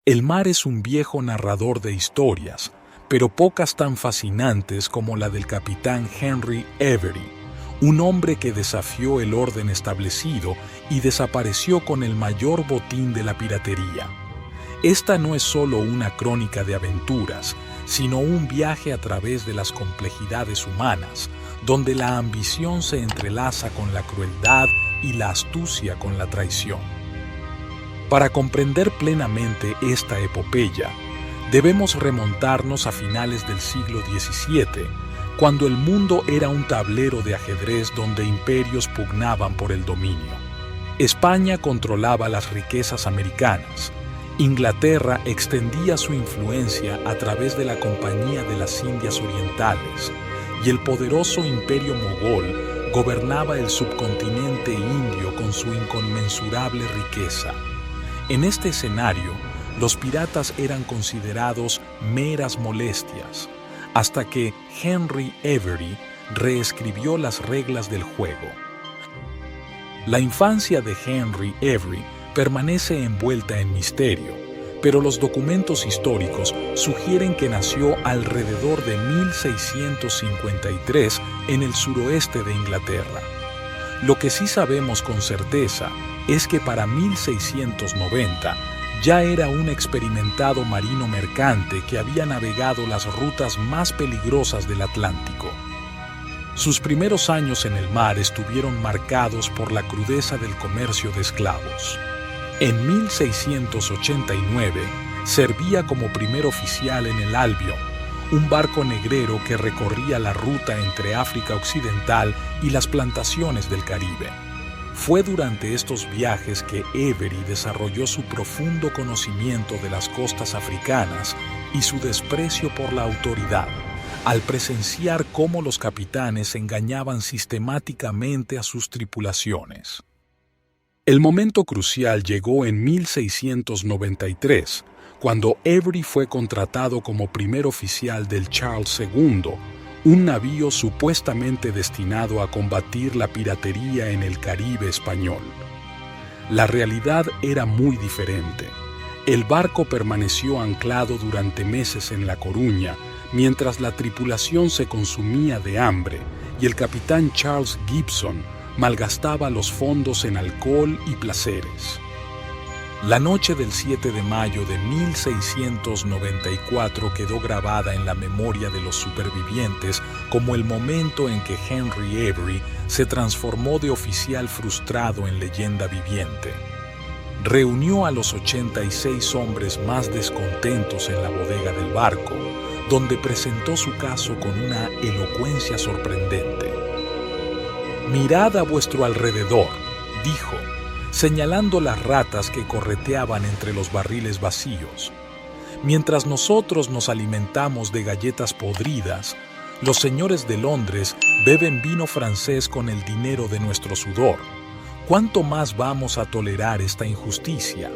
El mar es un viejo narrador de historias, pero pocas tan fascinantes como la del capitán Henry Avery, un hombre que desafió el orden establecido y desapareció con el mayor botín de la piratería. Esta no es solo una crónica de aventuras, sino un viaje a través de las complejidades humanas, donde la ambición se entrelaza con la crueldad y la astucia con la traición. Para comprender plenamente esta epopeya, debemos remontarnos a finales del siglo XVII, cuando el mundo era un tablero de ajedrez donde imperios pugnaban por el dominio. España controlaba las riquezas americanas. Inglaterra extendía su influencia a través de la Compañía de las Indias Orientales, y el poderoso imperio mogol gobernaba el subcontinente indio con su inconmensurable riqueza. En este escenario, los piratas eran considerados meras molestias, hasta que Henry Avery reescribió las reglas del juego. La infancia de Henry Avery permanece envuelta en misterio, pero los documentos históricos sugieren que nació alrededor de 1653 en el suroeste de Inglaterra. Lo que sí sabemos con certeza es que para 1690 ya era un experimentado marino mercante que había navegado las rutas más peligrosas del Atlántico. Sus primeros años en el mar estuvieron marcados por la crudeza del comercio de esclavos. En 1689 servía como primer oficial en el Albion, un barco negrero que recorría la ruta entre África Occidental y las plantaciones del Caribe. Fue durante estos viajes que Avery desarrolló su profundo conocimiento de las costas africanas y su desprecio por la autoridad, al presenciar cómo los capitanes engañaban sistemáticamente a sus tripulaciones. El momento crucial llegó en 1693, cuando Avery fue contratado como primer oficial del Charles II, un navío supuestamente destinado a combatir la piratería en el Caribe español. La realidad era muy diferente. El barco permaneció anclado durante meses en La Coruña, mientras la tripulación se consumía de hambre y el capitán Charles Gibson malgastaba los fondos en alcohol y placeres. La noche del 7 de mayo de 1694 quedó grabada en la memoria de los supervivientes como el momento en que Henry Avery se transformó de oficial frustrado en leyenda viviente. Reunió a los 86 hombres más descontentos en la bodega del barco, donde presentó su caso con una elocuencia sorprendente. «Mirad a vuestro alrededor», dijo, señalando las ratas que correteaban entre los barriles vacíos. «Mientras nosotros nos alimentamos de galletas podridas, los señores de Londres beben vino francés con el dinero de nuestro sudor. ¿Cuánto más vamos a tolerar esta injusticia?».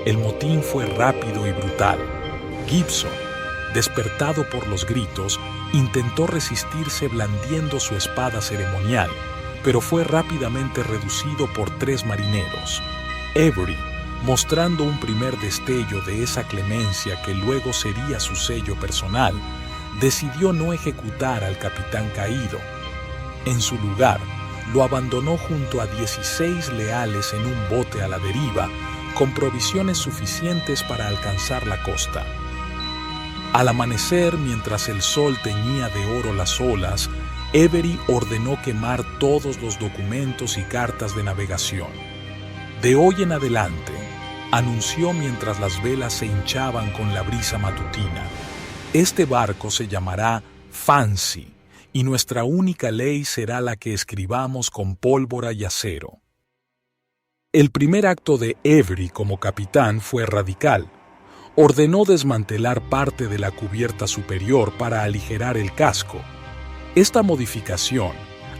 El motín fue rápido y brutal. Gibson, despertado por los gritos, intentó resistirse blandiendo su espada ceremonial, pero fue rápidamente reducido por 3 marineros. Avery, mostrando un primer destello de esa clemencia que luego sería su sello personal, decidió no ejecutar al capitán caído. En su lugar, lo abandonó junto a 16 leales en un bote a la deriva, con provisiones suficientes para alcanzar la costa. Al amanecer, mientras el sol teñía de oro las olas, Avery ordenó quemar todos los documentos y cartas de navegación. «De hoy en adelante», anunció mientras las velas se hinchaban con la brisa matutina, «este barco se llamará Fancy, y nuestra única ley será la que escribamos con pólvora y acero». El primer acto de Avery como capitán fue radical. Ordenó desmantelar parte de la cubierta superior para aligerar el casco. Esta modificación,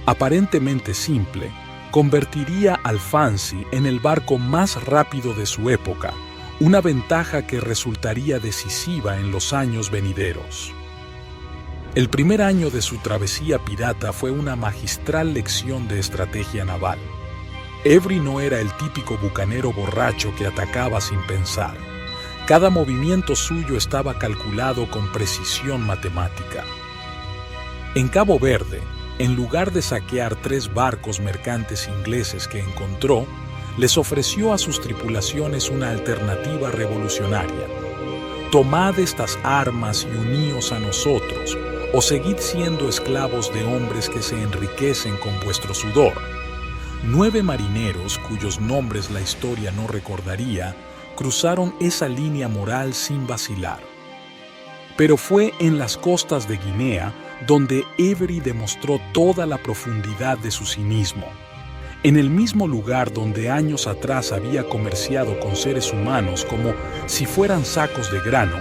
aparentemente simple, convertiría al Fancy en el barco más rápido de su época, una ventaja que resultaría decisiva en los años venideros. El primer año de su travesía pirata fue una magistral lección de estrategia naval. Avery no era el típico bucanero borracho que atacaba sin pensar. Cada movimiento suyo estaba calculado con precisión matemática. En Cabo Verde, en lugar de saquear 3 barcos mercantes ingleses que encontró, les ofreció a sus tripulaciones una alternativa revolucionaria. Tomad estas armas y uníos a nosotros, o seguid siendo esclavos de hombres que se enriquecen con vuestro sudor. 9 marineros, cuyos nombres la historia no recordaría, cruzaron esa línea moral sin vacilar. Pero fue en las costas de Guinea donde Avery demostró toda la profundidad de su cinismo. En el mismo lugar donde años atrás había comerciado con seres humanos como si fueran sacos de grano,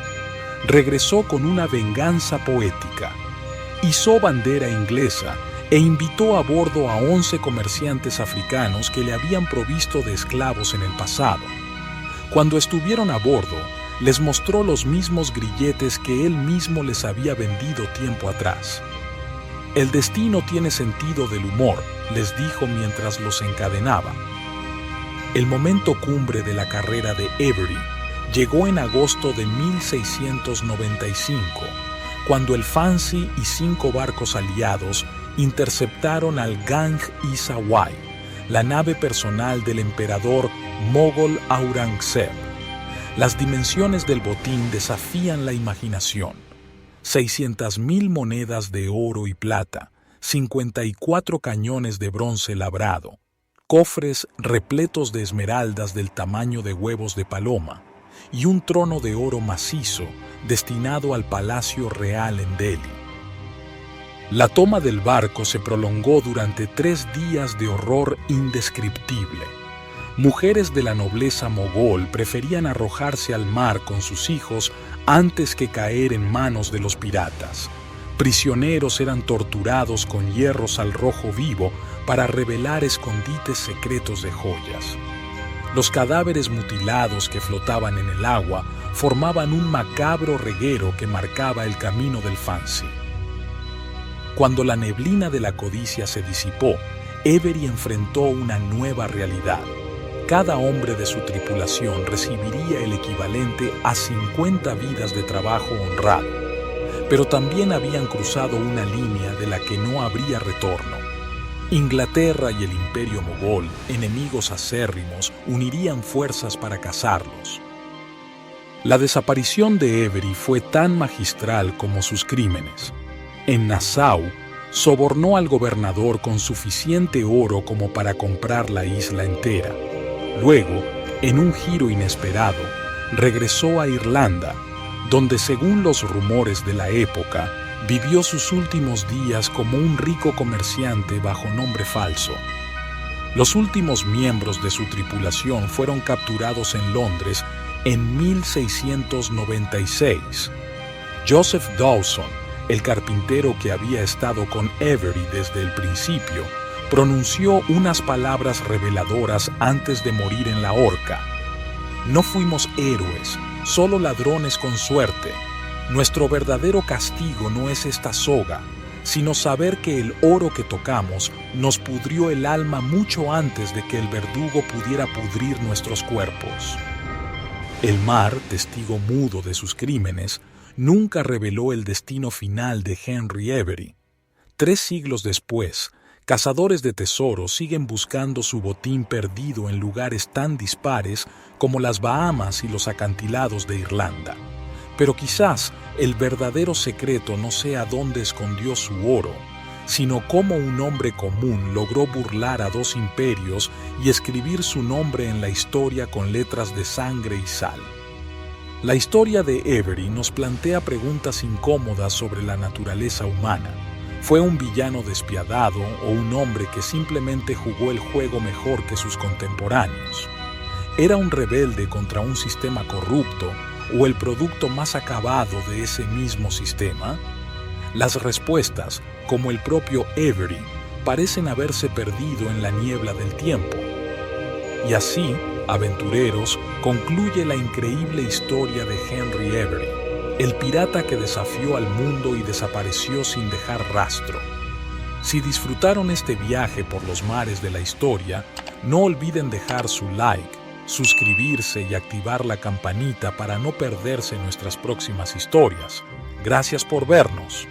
regresó con una venganza poética. Izó bandera inglesa e invitó a bordo a 11 comerciantes africanos que le habían provisto de esclavos en el pasado. Cuando estuvieron a bordo, les mostró los mismos grilletes que él mismo les había vendido tiempo atrás. El destino tiene sentido del humor, les dijo mientras los encadenaba. El momento cumbre de la carrera de Avery llegó en agosto de 1695, cuando el Fancy y 5 barcos aliados interceptaron al Gang y Sawai, la nave personal del emperador Mogol Aurangzeb. Las dimensiones del botín desafían la imaginación. 600.000 monedas de oro y plata, 54 cañones de bronce labrado, cofres repletos de esmeraldas del tamaño de huevos de paloma y un trono de oro macizo destinado al Palacio Real en Delhi. La toma del barco se prolongó durante 3 días de horror indescriptible. Mujeres de la nobleza mogol preferían arrojarse al mar con sus hijos antes que caer en manos de los piratas. Prisioneros eran torturados con hierros al rojo vivo para revelar escondites secretos de joyas. Los cadáveres mutilados que flotaban en el agua formaban un macabro reguero que marcaba el camino del Fancy. Cuando la neblina de la codicia se disipó, Avery enfrentó una nueva realidad. Cada hombre de su tripulación recibiría el equivalente a 50 vidas de trabajo honrado, pero también habían cruzado una línea de la que no habría retorno. Inglaterra y el Imperio Mogol, enemigos acérrimos, unirían fuerzas para cazarlos. La desaparición de Avery fue tan magistral como sus crímenes. En Nassau, sobornó al gobernador con suficiente oro como para comprar la isla entera. Luego, en un giro inesperado, regresó a Irlanda, donde, según los rumores de la época, vivió sus últimos días como un rico comerciante bajo nombre falso. Los últimos miembros de su tripulación fueron capturados en Londres en 1696. Joseph Dawson, el carpintero que había estado con Avery desde el principio, pronunció unas palabras reveladoras antes de morir en la horca. No fuimos héroes, solo ladrones con suerte. Nuestro verdadero castigo no es esta soga, sino saber que el oro que tocamos nos pudrió el alma mucho antes de que el verdugo pudiera pudrir nuestros cuerpos. El mar, testigo mudo de sus crímenes, nunca reveló el destino final de Henry Avery. 3 siglos después, cazadores de tesoros siguen buscando su botín perdido en lugares tan dispares como las Bahamas y los acantilados de Irlanda. Pero quizás el verdadero secreto no sea dónde escondió su oro, sino cómo un hombre común logró burlar a 2 imperios y escribir su nombre en la historia con letras de sangre y sal. La historia de Avery nos plantea preguntas incómodas sobre la naturaleza humana. ¿Fue un villano despiadado o un hombre que simplemente jugó el juego mejor que sus contemporáneos? ¿Era un rebelde contra un sistema corrupto o el producto más acabado de ese mismo sistema? Las respuestas, como el propio Avery, parecen haberse perdido en la niebla del tiempo. Y así, aventureros, concluye la increíble historia de Henry Avery, el pirata que desafió al mundo y desapareció sin dejar rastro. Si disfrutaron este viaje por los mares de la historia, no olviden dejar su like, suscribirse y activar la campanita para no perderse nuestras próximas historias. Gracias por vernos.